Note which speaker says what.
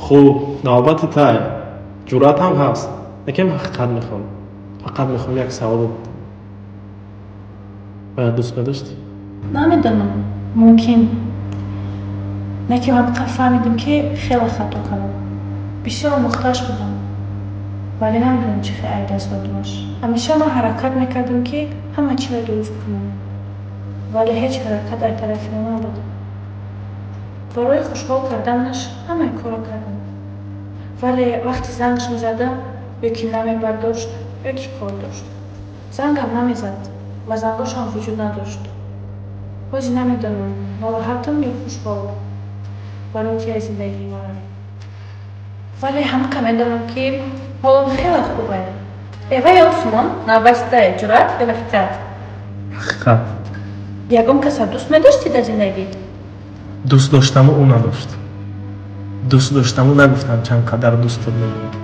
Speaker 1: خوب نوبت تای جرأت هم هست یکم حقیقت میخوام فقط میخوام یک سوال رو باید دوست نداشتی؟
Speaker 2: نمیدونم ممکن نه که من فهمیدم که خیلی خطا کردم بسیار مختش بودم ولی نمیدونم چه عیب است باش همیشه من حرکت میکردم که همه چی رو درست کنم ولی هیچ حرکت در طرف من نبود برای خوشحال کردنش همه کار کردم ولی وقتی زنگش میزدم یکی نمیبرداشت یکی کار داشت زنگم نمیزد و زنگاش هم وجود نداشت بازی نمیدونم ناراحتم یا خوشحال برای که از زندگی من ولی همه که میدونم که حالم خیلی خوبه ایوه یا عثمان نوسته جرأت گرفته
Speaker 1: حقیقت
Speaker 2: یکم کس دوست میداشتی در زندگی
Speaker 1: دوست داشتم و او نداشت دوست داشتم و نگفتم چند قدر دوست دارم